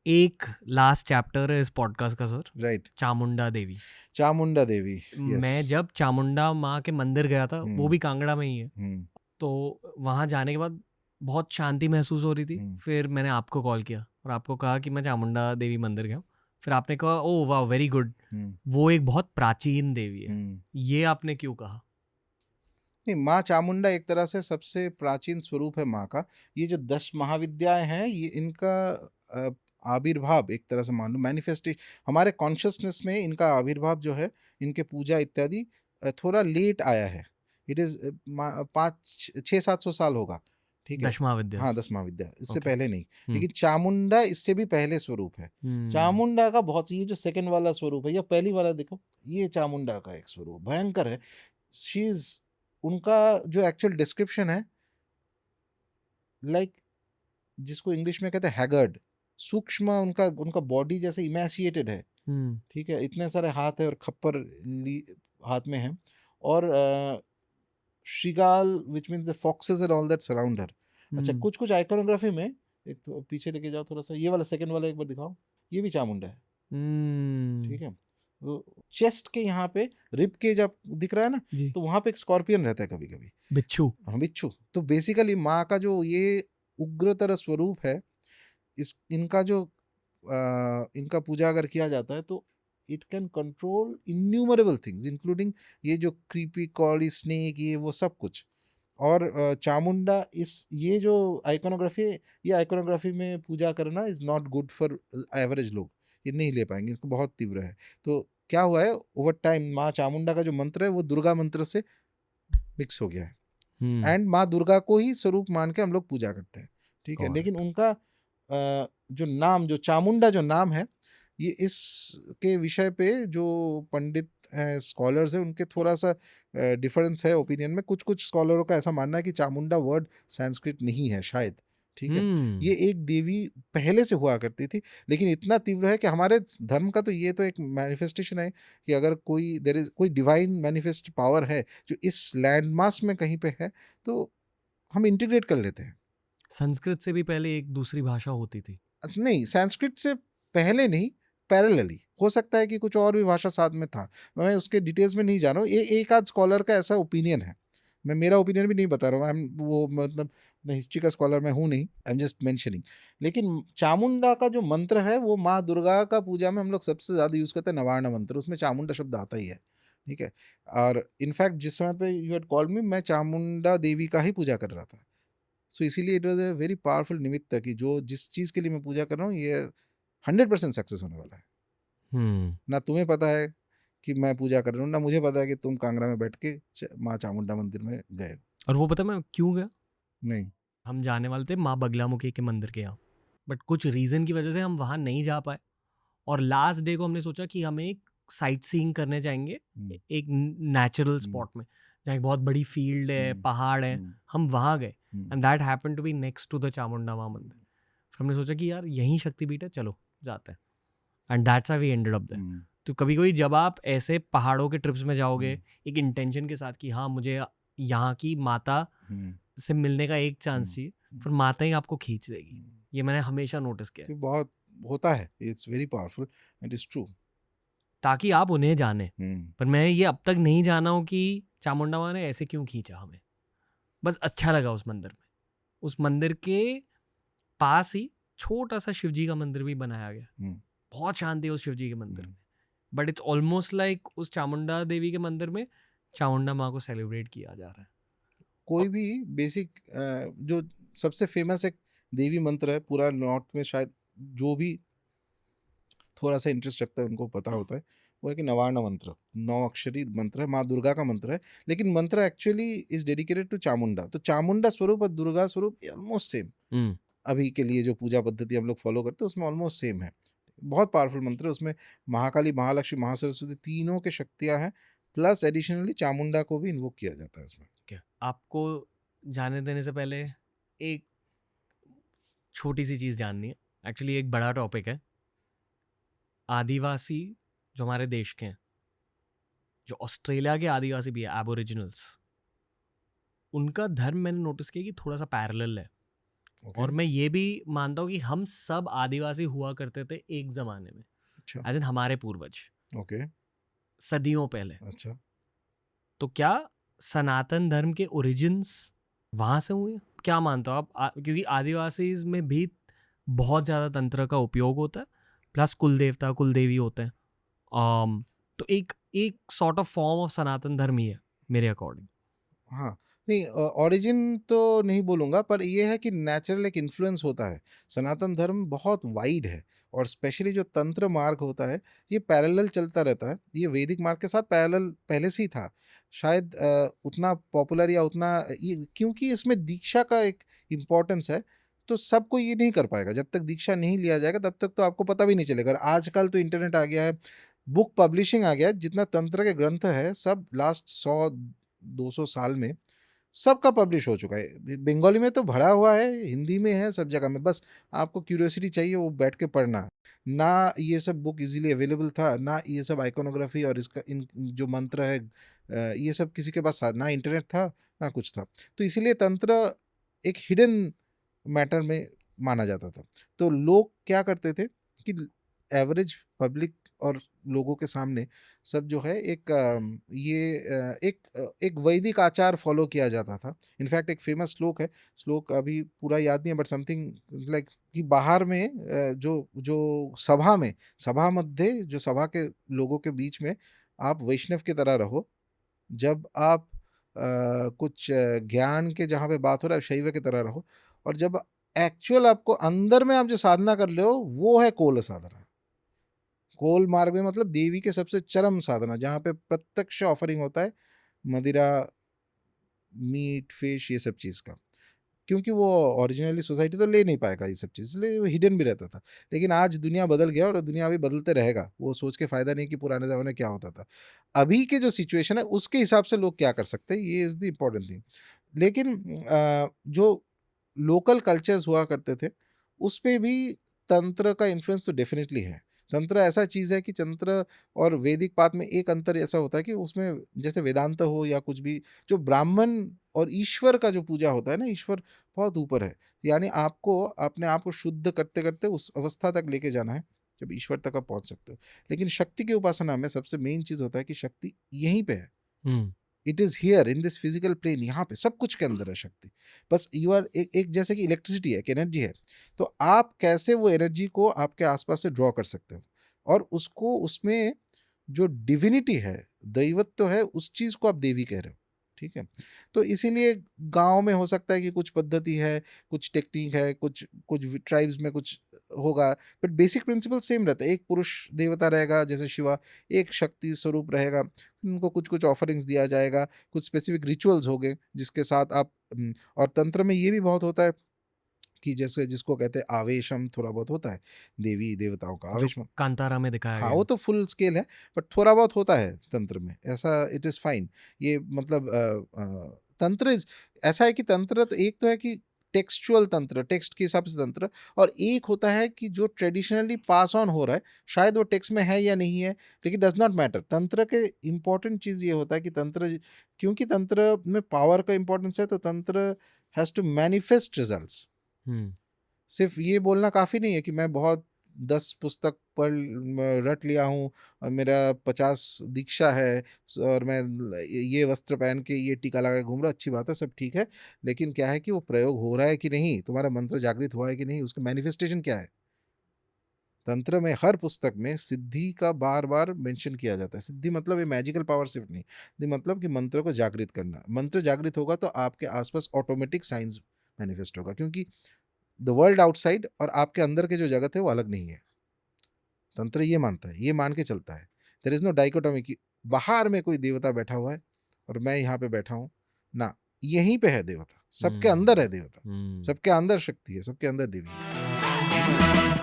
एक last chapter है इस पॉडकास्ट का सर, राइट। चामुंडा देवी। चामुंडा देवी, मैं जब चामुंडा माँ के मंदिर गया था, वो भी कांगड़ा में ही है, तो वहाँ जाने के बाद बहुत शांति महसूस हो रही थी। फिर मैंने आपको कॉल किया और आपको कहा कि मैं चामुंडा देवी मंदिर गया हूँ। फिर आपने कहा ओ वाह वेरी गुड, वो एक बहुत प्राचीन देवी है। ये आपने क्यों कहा? नहीं, माँ चामुंडा एक तरह से सबसे प्राचीन स्वरूप है माँ का। ये जो 10 महाविद्याएं हैं, ये इनका आविर्भाव एक तरह से मान लो मैनिफेस्टेशन, हमारे कॉन्शियसनेस में इनका आविर्भाव जो है, इनके पूजा इत्यादि थोड़ा लेट आया है। इट इज 500-600-700 साल होगा, ठीक है। 10 महाविद्या। हाँ, 10 महाविद्या, इससे Okay. पहले नहीं। लेकिन चामुंडा इससे भी पहले स्वरूप है। चामुंडा का बहुत, ये जो सेकंड वाला स्वरूप है या पहली वाला देखो, ये चामुंडा का एक स्वरूप भयंकर है। शी इज, उनका जो एक्चुअल डिस्क्रिप्शन है, लाइक जिसको इंग्लिश में कहते हैं हैगर्ड, सूक्ष्म, उनका उनका बॉडी जैसे इमैसिएटेड है, ठीक है। इतने सारे हाथ है और खप्पर हाथ में है, और श्रीगाल which means the foxes and all that surround her. अच्छा, कुछ कुछ आइकोनोग्राफी में, एक तो पीछे लेके जाओ थोड़ा सा, ये वाला सेकंड वाला एक बार दिखाओ, ये भी चामुंडा है, ठीक है। चेस्ट के यहाँ पे रिब के जब दिख रहा है ना, तो वहां पे एक स्कॉर्पियन रहता है कभी कभी, बिच्छू। हाँ, बिच्छू। तो बेसिकली माँ का जो ये उग्रतर स्वरूप है, इनका जो इनका पूजा अगर किया जाता है तो it can control innumerable things, including ये जो क्रीपी कॉली स्नेक, ये वो सब कुछ। और चामुंडा, इस ये जो आइकोनोग्राफी, ये आइकोनोग्राफी में पूजा करना is not good for average लोग, ये नहीं ले पाएंगे, इसको बहुत तीव्र है। तो क्या हुआ है, ओवर टाइम माँ चामुंडा का जो मंत्र है वो दुर्गा मंत्र से मिक्स हो गया है, एंड माँ दुर्गा को ही स्वरूप मान के हम लोग पूजा करते हैं, ठीक है। लेकिन उनका जो नाम, जो चामुंडा जो नाम है, ये इसके विषय पे जो पंडित हैं, स्कॉलर्स हैं, उनके थोड़ा सा डिफरेंस है ओपिनियन में। कुछ कुछ स्कॉलरों का ऐसा मानना है कि चामुंडा वर्ड संस्कृत नहीं है शायद, ठीक है। ये एक देवी पहले से हुआ करती थी, लेकिन इतना तीव्र है कि हमारे धर्म का तो ये तो एक मैनिफेस्टेशन है कि अगर कोई देयर इज कोई डिवाइन मैनिफेस्ट पावर है जो इस लैंडमास में कहीं पे है, तो हम इंटीग्रेट कर लेते हैं। संस्कृत से भी पहले एक दूसरी भाषा होती थी? नहीं, संस्कृत से पहले नहीं, पैरेलली हो सकता है कि कुछ और भी भाषा साथ में था, मैं उसके डिटेल्स में नहीं जा रहा हूँ। ये एक आध स्कॉलर का ऐसा ओपिनियन है, मैं मेरा ओपिनियन भी नहीं बता रहा हूँ, आई एम वो मतलब हिस्ट्री का स्कॉलर मैं हूँ नहीं, आई एम जस्ट मेंशनिंग। लेकिन चामुंडा का जो मंत्र है वो माँ दुर्गा का पूजा में हम लोग सबसे ज़्यादा यूज़ करते हैं, नवार्ण मंत्र, उसमें चामुंडा शब्द आता ही है, ठीक है। और इनफैक्ट जिस समय पे यू हैड कॉल्ड मी, मैं चामुंडा देवी का ही पूजा कर रहा था। सो इसीलिए it was a very powerful निमित्त कि जो जिस चीज़ के लिए मैं पूजा कर रहा हूँ, ये 100% सक्सेस होने वाला है। ना तुम्हें पता है कि मैं पूजा कर रहा हूँ, ना मुझे पता है कि तुम कांगड़ा में बैठ के माँ चामुंडा मंदिर में गए। और वो पता मैं क्यों गया? नहीं, हम जाने वाले थे माँ बगलामुखी के मंदिर के यहाँ, बट कुछ रीज़न की वजह से हम वहाँ नहीं जा पाए। और लास्ट डे को हमने सोचा कि हम एक साइट सीइंग करने जाएंगे एक नेचुरल स्पॉट में, जहाँ एक बहुत बड़ी फील्ड है, पहाड़ है। हम वहाँ गए and that happened to be next to the Chamunda माँ मंदिर। फिर हमने सोचा कि यार यहीं शक्तिपीठ है, चलो जाते हैं, and that's how we ended up there. तो कभी कभी जब आप ऐसे पहाड़ों के ट्रिप्स में जाओगे एक इंटेंशन के साथ कि हाँ मुझे यहाँ की माता से मिलने का एक चांस चाहिए, फिर माता ही आपको खींच देगी। ये मैंने हमेशा नोटिस किया, बहुत होता है, it's very powerful, it is true, ताकि आप उन्हें जाने। पर मैं ये अब तक नहीं जाना हूँ कि चामुंडा माँ ने ऐसे क्यों खींचा हमें। बस अच्छा लगा उस मंदिर में। उस मंदिर के पास ही छोटा सा शिवजी का मंदिर भी बनाया गया, बहुत शांति है उस शिवजी के मंदिर में। बट इट्स ऑलमोस्ट लाइक उस चामुंडा देवी के मंदिर में चामुंडा माँ को सेलिब्रेट किया जा रहा है। कोई भी बेसिक जो सबसे फेमस एक देवी मंत्र है पूरा नॉर्थ में, शायद जो भी थोड़ा सा इंटरेस्ट रखता है उनको पता होता है, वो है कि नवार्ण मंत्र, 9 अक्षरी मंत्र है, माँ दुर्गा का मंत्र है। लेकिन मंत्र actually is dedicated to Chamunda, तो चामुंडा स्वरूप और दुर्गा स्वरूप ऑलमोस्ट सेम। अभी के लिए जो पूजा पद्धति हम लोग फॉलो करते हैं उसमें ऑलमोस्ट सेम है। बहुत पावरफुल मंत्र है, उसमें महाकाली, महालक्ष्मी, महासरस्वती तीनों के शक्तियाँ हैं, प्लस एडिशनली चामुंडा को भी इन्वोक किया जाता है उसमें। क्या आपको जाने देने से पहले एक छोटी सी चीज़ जाननी है, एक्चुअली एक बड़ा टॉपिक है। आदिवासी जो हमारे देश के हैं, जो ऑस्ट्रेलिया के आदिवासी भी है, एबोरिजिनल्स, उनका धर्म मैंने नोटिस किया कि थोड़ा सा पैरेलल है ओके। और मैं ये भी मानता हूँ कि हम सब आदिवासी हुआ करते थे एक ज़माने में, अच्छा। एज़ इन हमारे पूर्वज, ओके। सदियों पहले। अच्छा। तो क्या सनातन धर्म के ओरिजिन्स वहाँ से हुए? क्या मानते हो आप? क्योंकि आदिवासीज़ में भी बहुत ज़्यादा तंत्र का उपयोग होता है, प्लस कुल देवता, कुल देवी होते हैं। तो एक एक सॉर्ट ऑफ फॉर्म ऑफ सनातन धर्म ही है मेरे अकॉर्डिंग। हाँ, नहीं ओरिजिन तो नहीं बोलूँगा, पर ये है कि नेचुरल एक इन्फ्लुएंस होता है। सनातन धर्म बहुत वाइड है और स्पेशली जो तंत्र मार्ग होता है, ये पैरेलल चलता रहता है। ये वैदिक मार्ग के साथ पैरेलल पहले से ही था। शायद उतना पॉपुलर या उतना ये क्योंकि इसमें दीक्षा का एक इम्पोर्टेंस है, तो सब कोई ये नहीं कर पाएगा। जब तक दीक्षा नहीं लिया जाएगा, तब तक तो आपको पता भी नहीं चलेगा। और आजकल तो इंटरनेट आ गया है, बुक पब्लिशिंग आ गया है, जितना तंत्र के ग्रंथ है, सब लास्ट 100-200 साल में सबका पब्लिश हो चुका है। बंगाली में तो भरा हुआ है, हिंदी में है, सब जगह में। बस आपको क्यूरियोसिटी चाहिए, वो बैठ के पढ़ना है। ना ये सब बुक इजीली अवेलेबल था, ना ये सब आइकोनोग्राफी और इसका इन जो मंत्र है ये सब किसी के पास ना इंटरनेट था, ना कुछ था। तो इसीलिए तंत्र एक हिडन मैटर में माना जाता था। तो लोग क्या करते थे कि एवरेज पब्लिक और लोगों के सामने सब जो है एक एक वैदिक आचार फॉलो किया जाता था। इनफैक्ट एक फेमस श्लोक है, श्लोक अभी पूरा याद नहीं है, बट समथिंग लाइक कि बाहर में जो जो सभा मध्य जो सभा के लोगों के बीच में आप वैष्णव की तरह रहो। जब आप कुछ ज्ञान के जहाँ पे बात हो रहा है, शैव की तरह रहो। और जब एक्चुअल आपको अंदर में आप जो साधना कर रहे हो, वो है कोल साधना। कोल मार्ग में मतलब देवी के सबसे चरम साधना, जहाँ पे प्रत्यक्ष ऑफरिंग होता है मदिरा, मीट, फिश, ये सब चीज़ का। क्योंकि वो ओरिजिनली सोसाइटी तो ले नहीं पाएगा ये सब चीज़, इसलिए वो हिडन भी रहता था। लेकिन आज दुनिया बदल गया और दुनिया अभी बदलते रहेगा। वो सोच के फ़ायदा नहीं कि पुराने ज़माने में क्या होता था। अभी के जो सिचुएशन है उसके हिसाब से लोग क्या कर सकते हैं, ये इज़ द इम्पोर्टेंट थिंग। लेकिन जो लोकल कल्चर्स हुआ करते थे, उस पे भी तंत्र का इन्फ्लुएंस तो डेफ़िनेटली है। तंत्र ऐसा चीज़ है कि तंत्र और वैदिक पात में एक अंतर ऐसा होता है कि उसमें जैसे वेदांत हो या कुछ भी, जो ब्राह्मण और ईश्वर का जो पूजा होता है ना, ईश्वर बहुत ऊपर है। यानी आपको अपने आप को शुद्ध करते-करते उस अवस्था तक लेके जाना है, जब ईश्वर तक आप पहुँच सकते हो। लेकिन शक्ति की उपासना में सबसे मेन चीज़ होता है कि शक्ति यहीं पे है। हुँ। It is here in this physical plane, यहाँ पे सब कुछ के अंदर है शक्ति। बस यू आर एक एक जैसे कि इलेक्ट्रिसिटी है, एक एनर्जी है। तो आप कैसे वो एनर्जी को आपके आसपास से ड्रॉ कर सकते हो और उसको उसमें जो डिविनिटी है, दैवत्व है, उस चीज़ को आप देवी कह रहे हो। ठीक है? तो इसीलिए गाँव में हो सकता है कि कुछ पद्धति है, कुछ टेक्नीक है, कुछ कुछ ट्राइब्स में कुछ होगा, बट बेसिक प्रिंसिपल सेम रहता है। एक पुरुष देवता रहेगा जैसे शिवा, एक शक्ति स्वरूप रहेगा। उनको कुछ-कुछ ऑफरिंग्स दिया जाएगा, कुछ स्पेसिफिक रिचुअल्स होंगे जिसके साथ आप और तंत्र में ये भी बहुत होता है कि जैसे जिसको कहते हैं आवेशम, थोड़ा बहुत होता है, देवी-देवताओं का जो आवेश में। कांतारा में दिखाया हाँ, गया वो है। तो फुल स्केल है, बट थोड़ा बहुत होता है तंत्र में, ऐसा इट इज़ फाइन। ये मतलब तंत्र इज़ ऐसा है कि तंत्र तो एक तो है कि टेक्सचुअल तंत्र, टेक्स्ट के हिसाब से तंत्र, और एक होता है कि जो ट्रेडिशनली पास ऑन हो रहा है, शायद वो टेक्स्ट में है या नहीं है, लेकिन डज़ नॉट मैटर। तंत्र के इम्पोर्टेंट चीज़ ये होता है कि तंत्र, क्योंकि तंत्र में पावर का इम्पोर्टेंस है, तो तंत्र हैज़ टू मैनिफेस्ट रिजल्ट्स। हुँ। सिर्फ ये बोलना काफ़ी नहीं है कि मैं बहुत 10 पुस्तक पढ़ रट लिया हूँ और मेरा 50 दीक्षा है और मैं ये वस्त्र पहन के ये टीका लगा के घूम रहा, अच्छी बात है, सब ठीक है। लेकिन क्या है कि वो प्रयोग हो रहा है कि नहीं, तुम्हारा मंत्र जागृत हुआ है कि नहीं, उसका मैनिफेस्टेशन क्या है। तंत्र में हर पुस्तक में सिद्धि का बार बार मेंशन किया जाता है। सिद्धि मतलब ये मैजिकल पावर सिर्फ नहीं, सिद्धि मतलब कि मंत्र को जागृत करना। मंत्र जागृत होगा तो आपके आसपास ऑटोमेटिक साइंस मैनिफेस्ट होगा, क्योंकि द वर्ल्ड आउटसाइड और आपके अंदर के जो जगत है वो अलग नहीं है। तंत्र ये मानता है, ये मान के चलता है, देयर इज नो डाइकोटोमी कि बाहर में कोई देवता बैठा हुआ है और मैं यहाँ पे बैठा हूँ। ना, यहीं पे है देवता, सबके अंदर है हुँ। देवता, हुँ। सबके अंदर शक्ति है, सबके अंदर देवी है।